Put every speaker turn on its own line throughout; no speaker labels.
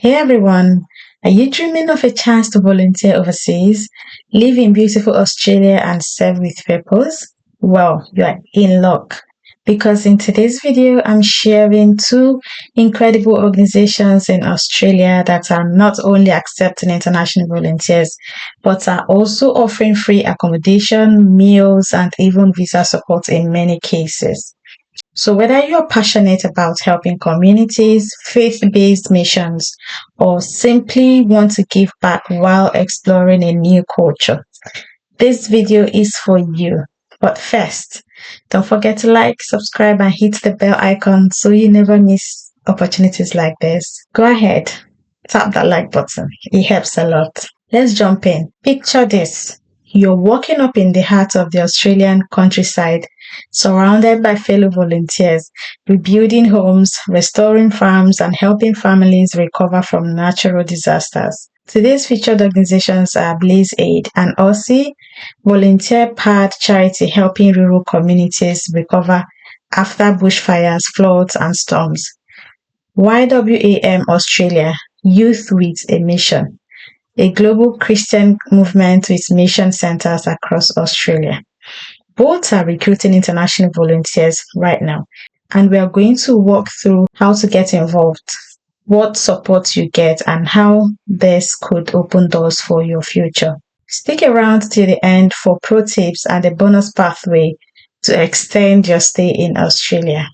Hey everyone, are you dreaming of a chance to volunteer overseas, live in beautiful Australia and serve with purpose? Well, you are in luck because in today's video, I'm sharing two incredible organizations in Australia that are not only accepting international volunteers, but are also offering free accommodation, meals, and even visa support in many cases. So, whether you're passionate about helping communities, faith based missions, or simply want to give back while exploring a new culture, this video is for you. But first, don't forget to like, subscribe, and hit the bell icon so you never miss opportunities like this. Go ahead, tap that like button, it helps a lot. Let's jump in. Picture this. You're walking up in the heart of the Australian countryside, surrounded by fellow volunteers, rebuilding homes, restoring farms, and helping families recover from natural disasters. Today's featured organizations are BlazeAid, an Aussie volunteer-powered charity helping rural communities recover after bushfires, floods, and storms. YWAM Australia, Youth with a Mission, a global Christian movement with mission centers across Australia. Both are recruiting international volunteers right now, and we are going to walk through how to get involved, what support you get, and how this could open doors for your future. Stick around till the end for pro tips and a bonus pathway to extend your stay in Australia.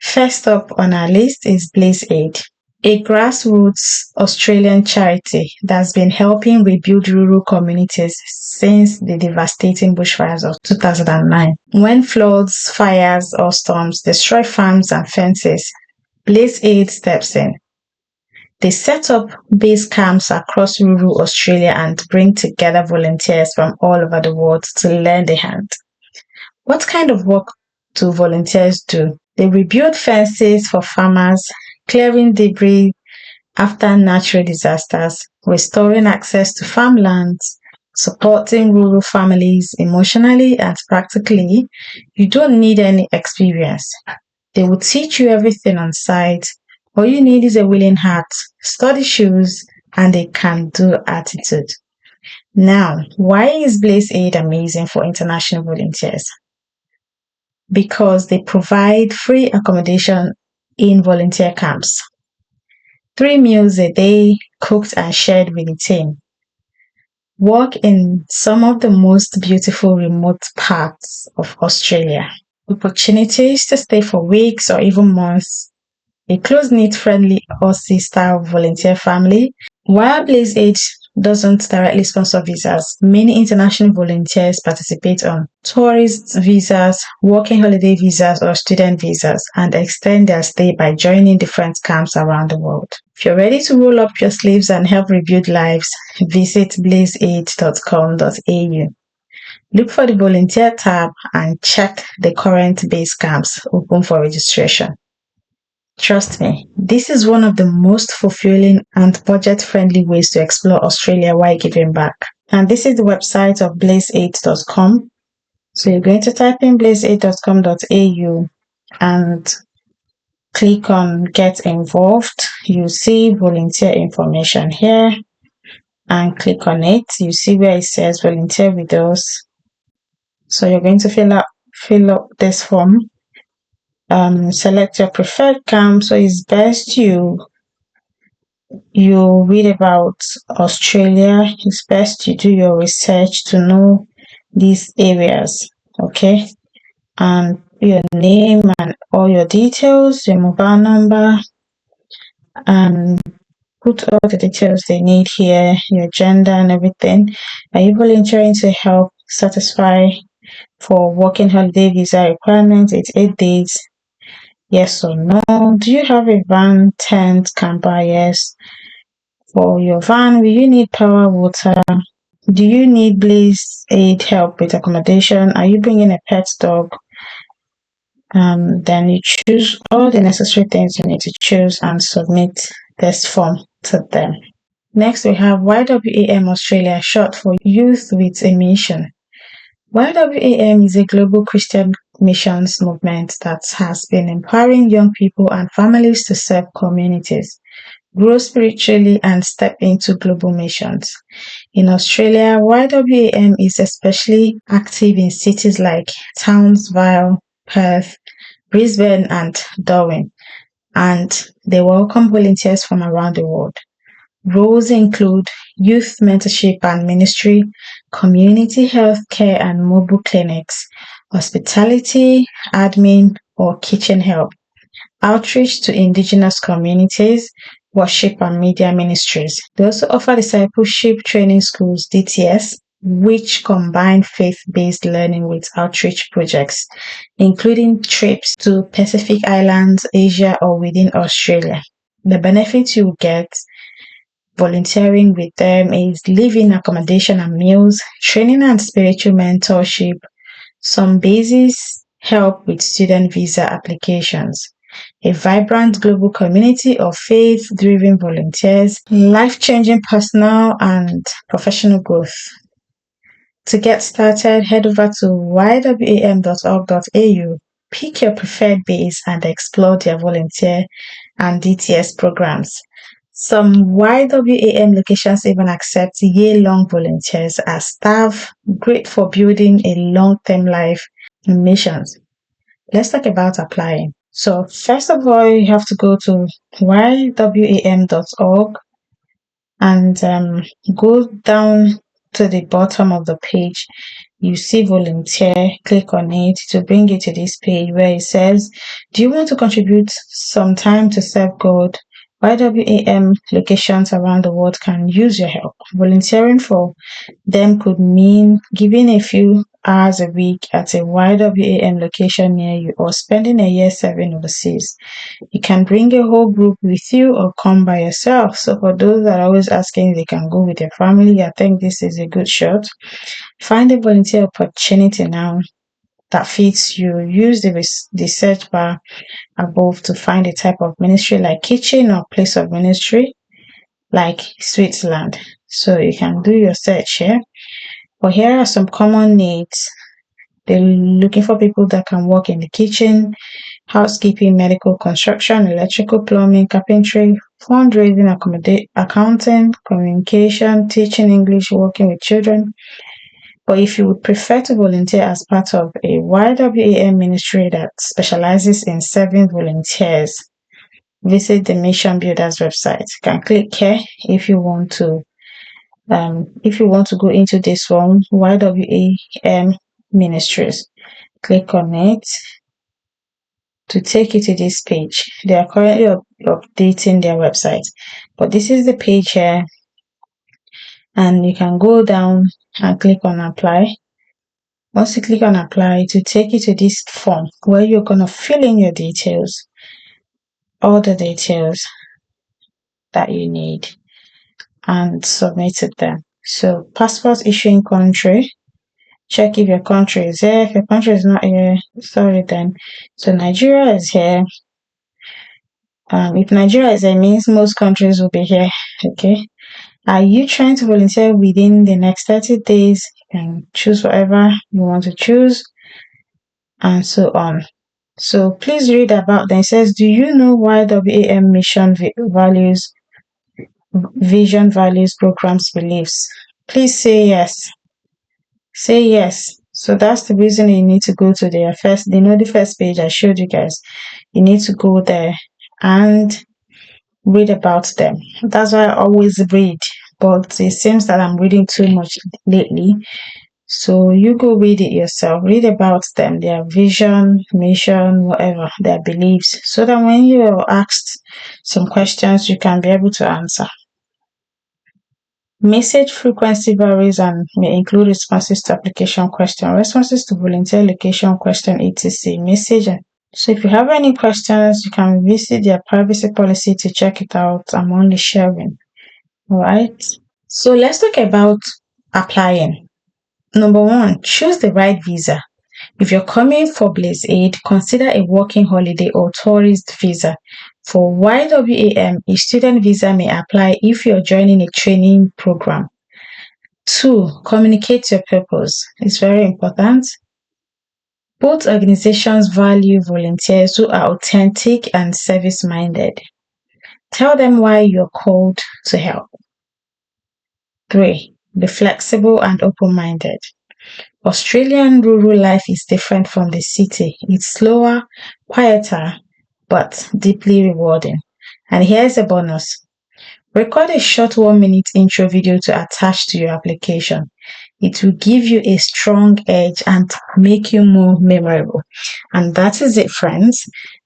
First up on our list is BlazeAid, a grassroots Australian charity that's been helping rebuild rural communities since the devastating bushfires of 2009. When floods, fires, or storms destroy farms and fences, BlazeAid steps in. They set up base camps across rural Australia and bring together volunteers from all over the world to lend a hand. What kind of work do volunteers do? They rebuild fences for farmers, clearing debris after natural disasters, restoring access to farmlands, supporting rural families emotionally and practically. You don't need any experience. They will teach you everything on site. All you need is a willing heart, sturdy shoes, and a can-do attitude. Now, why is BlazeAid amazing for international volunteers? Because they provide free accommodation in volunteer camps, 3 meals a day cooked and shared with the team, work in some of the most beautiful remote parts of Australia, opportunities to stay for weeks or even months, a close-knit, friendly Aussie-style volunteer family. While BlazeAid doesn't directly sponsor visas, many international volunteers participate on tourist visas, working holiday visas, or student visas and extend their stay by joining different camps around the world. If you're ready to roll up your sleeves and help rebuild lives, visit blazeaid.com.au. Look for the volunteer tab and check the current base camps open for registration. Trust me, this is one of the most fulfilling and budget-friendly ways to explore Australia while giving back. And this is the website of blazeaid.com. So you're going to type in blazeaid.com.au and click on Get Involved. You see volunteer information here and click on it. You see where it says Volunteer with us. So you're going to fill up this form. Select your preferred camp. So it's best you read about Australia. It's best you do your research to know these areas, okay? And your name and all your details, your mobile number, and put all the details they need here, your gender and everything. Are you volunteering to help satisfy for working holiday visa requirements? It's 8 days. Yes or no? Do you have a van, tent, camper? Yes. For your van, will you need power, water? Do you need BlazeAid help with accommodation? Are you bringing a pet dog? Then you choose all the necessary things you need to choose and submit this form to them. Next, we have YWAM Australia, short for Youth with a Mission. YWAM is a global Christian missions movement that has been empowering young people and families to serve communities. grow spiritually, and step into global missions. In Australia, YWAM is especially active in cities like Townsville, Perth, Brisbane, and Darwin, and they welcome volunteers from around the world. Roles include youth mentorship and ministry, community health care and mobile clinics, hospitality, admin, or kitchen help, outreach to indigenous communities, worship and media ministries. They also offer discipleship training schools, DTS, which combine faith-based learning with outreach projects, including trips to Pacific Islands, Asia, or within Australia. The benefits you get volunteering with them is living accommodation and meals, training and spiritual mentorship, some basis help with student visa applications, a vibrant global community of faith-driven volunteers, life-changing personal and professional growth. To get started, head over to ywam.org.au, pick your preferred base and explore their volunteer and DTS programs. Some YWAM locations even accept year-long volunteers as staff, great for building a long-term life in missions. Let's talk about applying. So first of all, you have to go to ywam.org and go down to the bottom of the page. You see volunteer, click on it to bring you to this page where it says, do you want to contribute some time to serve God? YWAM locations around the world can use your help. Volunteering for them could mean giving a few hours a week at a YWAM location near you or spending a year serving overseas. You can bring a whole group with you or come by yourself. So for those that are always asking if they can go with their family, I think this is a good shot. Find a volunteer opportunity now that fits you. Use the search bar above to find a type of ministry like kitchen or place of ministry like Switzerland. So you can do your search here. But here are some common needs. They're looking for people that can work in the kitchen, housekeeping, medical, construction, electrical, plumbing, carpentry, fundraising, accounting, communication, teaching English, working with children. But if you would prefer to volunteer as part of a YWAM ministry that specializes in serving volunteers, visit the Mission Builders website. You can click here if you want to go into this one, YWAM Ministries. Click on it to take you to this page. They are currently updating their website, but this is the page here, and you can go down and click on apply. Once you click on apply, to take you to this form where you're going to fill in your details, all the details that you need, and submit it there. So passport issuing country, check if your country is here. If your country is not here, sorry then. So Nigeria is here. If Nigeria is here, it means most countries will be here. Okay. Are you trying to volunteer within the next 30 days? You can choose whatever you want to choose, and so on. So please read about them. It says, do you know YWAM mission values, vision, values, programs, beliefs? Please say yes. Say yes. So that's the reason you need to go to their first, the first page I showed you guys. You need to go there and read about them. That's why I always read, but it seems that I'm reading too much lately. So you go read it yourself. Read about them, their vision, mission, whatever, their beliefs, so that when you're asked some questions, you can be able to answer. Message frequency varies and may include responses to application question, responses to volunteer location question, etc. Message. So if you have any questions, you can visit their privacy policy to check it out. I'm only sharing. All right. So let's talk about applying. Number one, choose the right visa. If you're coming for BlazeAid, consider a working holiday or tourist visa. For YWAM, a student visa may apply if you're joining a training program. 2, communicate your purpose. It's very important. Both organizations value volunteers who are authentic and service-minded. Tell them why you're called to help. 3. Be flexible and open-minded. Australian rural life is different from the city. It's slower, quieter, but deeply rewarding. And here's a bonus. Record a short 1-minute intro video to attach to your application. It will give you a strong edge and make you more memorable. And that is it, friends.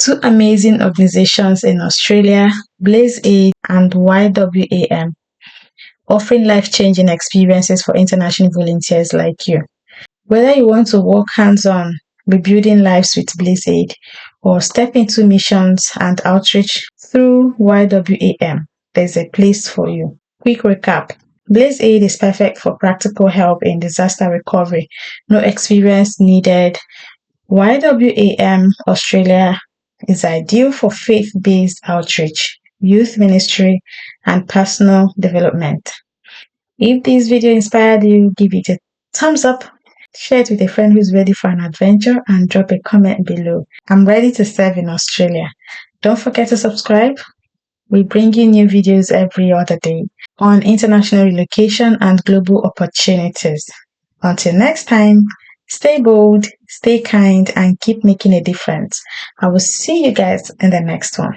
2 amazing organizations in Australia, BlazeAid and YWAM, offering life-changing experiences for international volunteers like you. Whether you want to work hands-on, rebuilding lives with BlazeAid, or step into missions and outreach through YWAM, there's a place for you. Quick recap. BlazeAid is perfect for practical help in disaster recovery. No experience needed. YWAM Australia is ideal for faith-based outreach, youth ministry, and personal development. If this video inspired you, give it a thumbs up, share it with a friend who's ready for an adventure, and drop a comment below. I'm ready to serve in Australia. Don't forget to subscribe. We bring you new videos every other day on international relocation and global opportunities. Until next time, stay bold, stay kind, and keep making a difference. I will see you guys in the next one.